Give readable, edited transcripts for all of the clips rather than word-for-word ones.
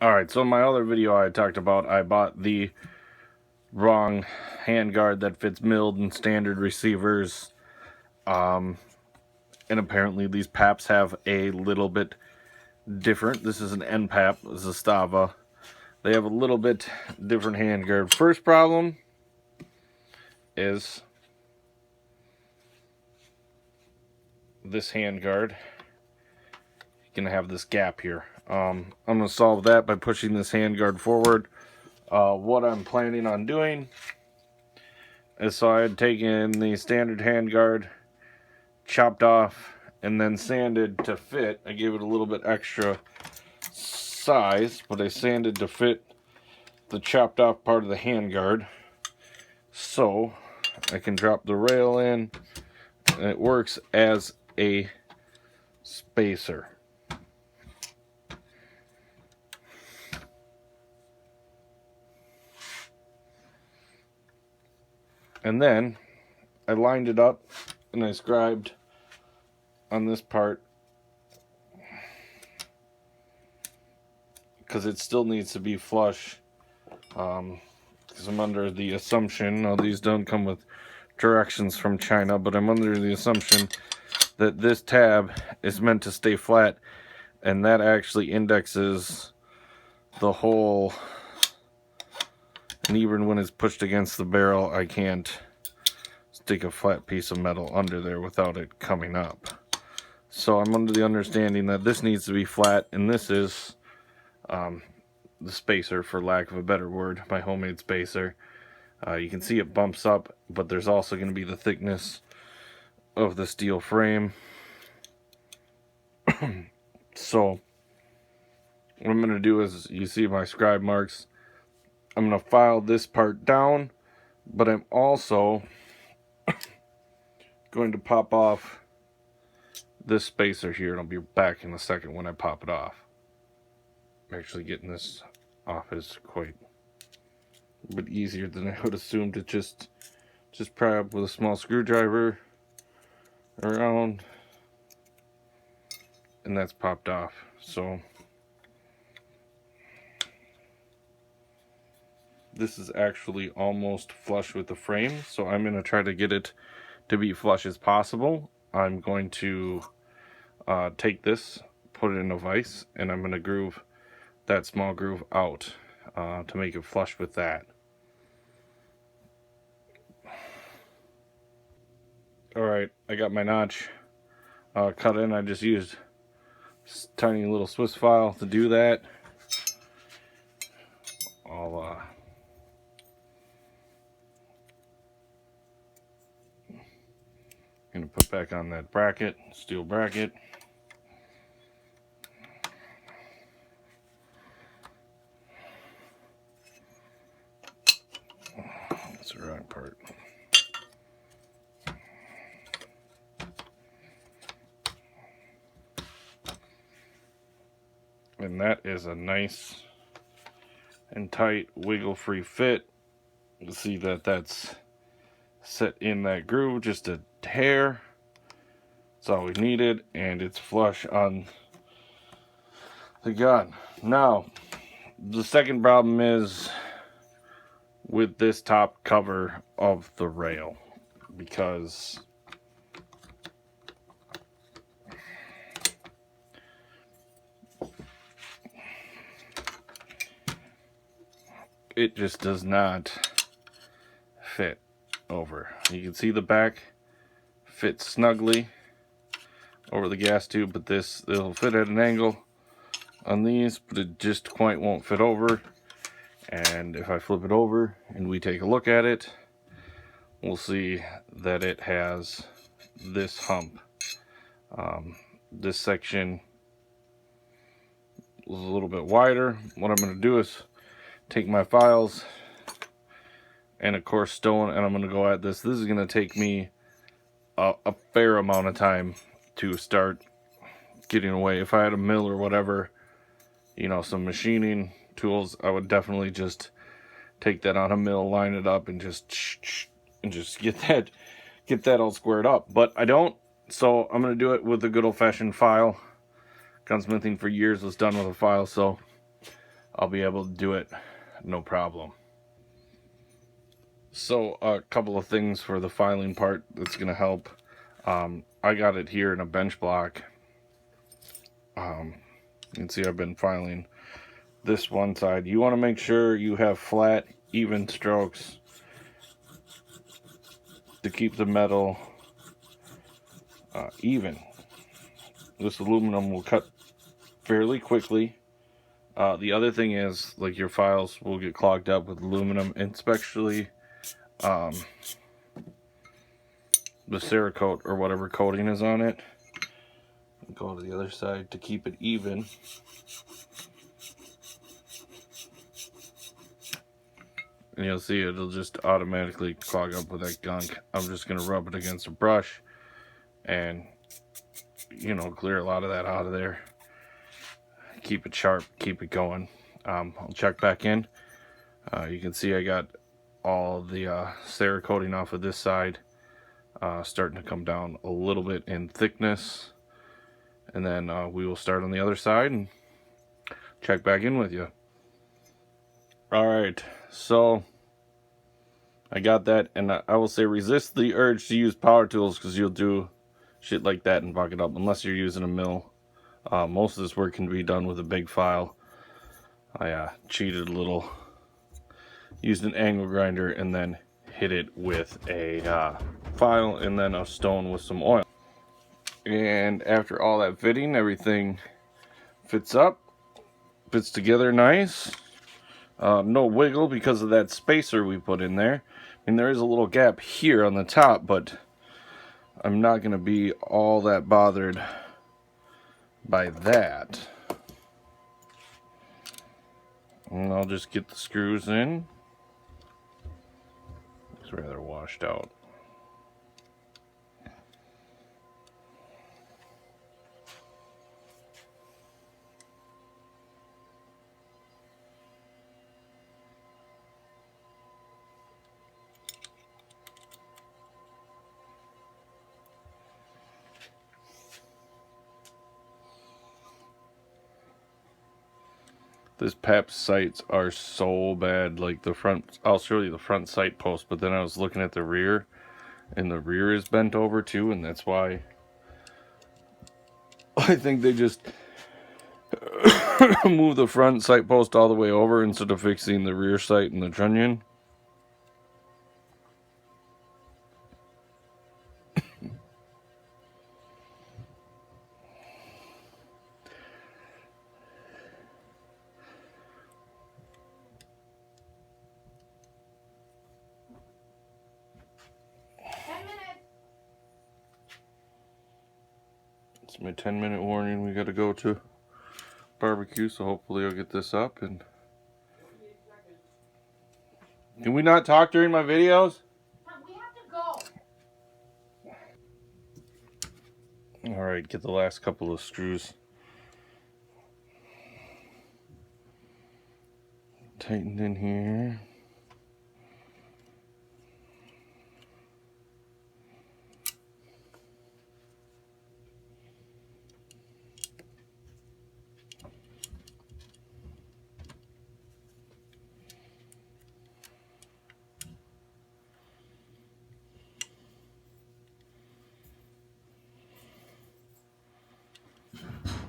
Alright, so in my other video I talked about I bought the wrong handguard that fits milled and standard receivers. And apparently these paps have a little bit different. This is an n-pap, this is a Stava. They have a little bit different handguard. First problem is this handguard. You're gonna have this gap here. I'm gonna solve that by pushing this handguard forward. What I'm planning on doing is, so I had taken the standard handguard, chopped off, and then sanded to fit. I gave it a little bit extra size, but I sanded to fit the chopped off part of the handguard, so I can drop the rail in, and it works as a spacer. And then I lined it up and I scribed on this part, because it still needs to be flush, because I'm under the assumption, now these don't come with directions from China, but I'm under the assumption that this tab is meant to stay flat, and that actually indexes the hole, and even when it's pushed against the barrel I can't stick a flat piece of metal under there without it coming up. So I'm under the understanding that this needs to be flat, and this is the spacer, for lack of a better word, my homemade spacer. You can see it bumps up, but there's also going to be the thickness of the steel frame. So what I'm going to do is, you see my scribe marks, I'm going to file this part down, but I'm also going to pop off this spacer here, and I'll be back in a second when I pop it off. Actually getting this off is quite a bit easier than I would assume, to just pry up with a small screwdriver around, and that's popped off. So this is actually almost flush with the frame, so I'm going to try to get it to be flush as possible. I'm going to take this, put it in a vise, and I'm going to groove that small groove out to make it flush with that. Alright, I got my notch cut in. I just used this tiny little Swiss file to do that. I'll gonna put back on that bracket, steel bracket. That's the wrong part. And that is a nice and tight wiggle-free fit. You see that that's set in that groove, just a hair. That's all we needed, and it's flush on the gun. Now, the second problem is with this top cover of the rail, because it just does not fit over. You can see the back fits snugly over the gas tube, but it'll fit at an angle on these, but it just quite won't fit over. And if I flip it over and we take a look at it, we'll see that it has this hump. This section is a little bit wider. What I'm going to do is take my files and of course stone, and I'm going to go at this. This is going to take me a fair amount of time to start getting away. If I had a mill or whatever, you know, some machining tools, I would definitely just take that on a mill, line it up, and just get that all squared up. But I don't, so I'm going to do it with a good old-fashioned file. Gunsmithing for years was done with a file, so I'll be able to do it no problem. So a couple of things for the filing part that's going to help. I got it here in a bench block. You can see I've been filing this one side. You want to make sure you have flat, even strokes to keep the metal even. This aluminum will cut fairly quickly. The other thing is, like, your files will get clogged up with aluminum, and especially the Cerakote or whatever coating is on it. Go to the other side to keep it even. And you'll see it'll just automatically clog up with that gunk. I'm just going to rub it against a brush and, you know, clear a lot of that out of there. Keep it sharp, keep it going. I'll check back in. You can see I got all the Cerakoting off of this side, starting to come down a little bit in thickness. And then we will start on the other side and check back in with you. Alright, so I got that, and I will say resist the urge to use power tools, because you'll do shit like that and fuck it up, unless you're using a mill. Most of this work can be done with a big file. I cheated a little, used an angle grinder, and then hit it with a file and then a stone with some oil. And after all that fitting, everything fits together nice. No wiggle because of that spacer we put in there. I mean, there is a little gap here on the top, but I'm not going to be all that bothered by that. And I'll just get the screws in. It's rather washed out. This pap sights are so bad. Like the front, I'll show you the front sight post, but then I was looking at the rear, and the rear is bent over too, and that's why I think they just move the front sight post all the way over instead of fixing the rear sight and the trunnion. It's my 10-minute warning. We got to go to barbecue, so hopefully I'll get this up. And can we not talk during my videos? We have to go. All right, get the last couple of screws tightened in here.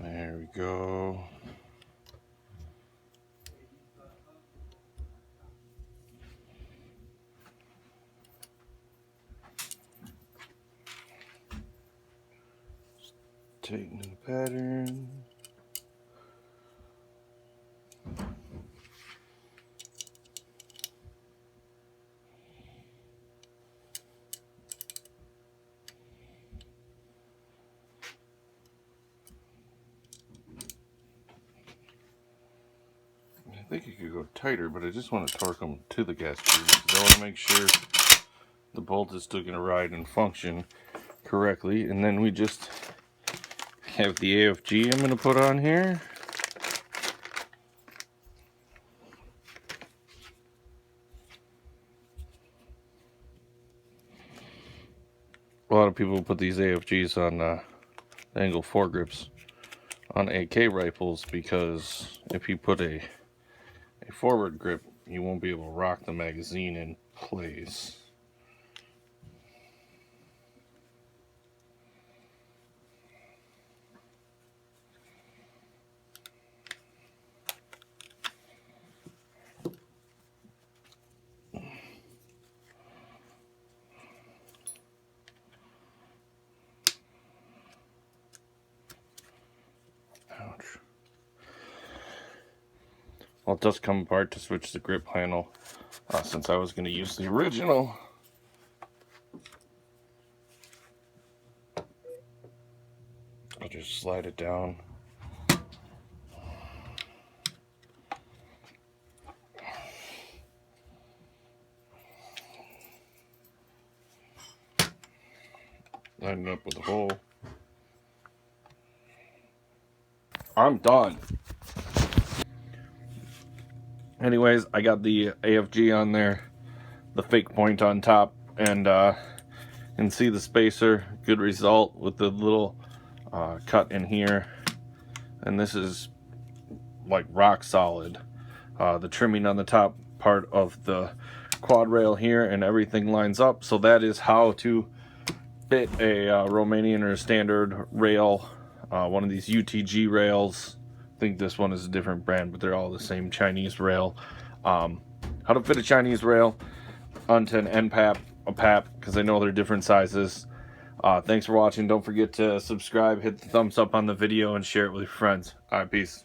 There we go. Tighten the pattern. I think you could go tighter, but I just want to torque them to the gas tube because I want to make sure the bolt is still going to ride and function correctly. And then we just have the AFG I'm going to put on here. A lot of people put these AFGs on angle foregrips on AK rifles, because if you put a a forward grip, you won't be able to rock the magazine in place. Ouch. Well, it does come apart to switch the grip handle. Since I was going to use the original, I'll just slide it down. Line it up with a hole. I'm done. Anyways, I got the AFG on there, the fake point on top, and you can see the spacer. Good result with the little cut in here, and this is like rock solid. The trimming on the top part of the quad rail here and everything lines up, so that is how to fit a Romanian or a standard rail, one of these UTG rails. I think this one is a different brand, but they're all the same Chinese rail. How to fit a Chinese rail onto an n-pap, a pap, because I know they're different sizes. Thanks for watching. Don't forget to subscribe, hit the thumbs up on the video, and share it with your friends. All right, peace.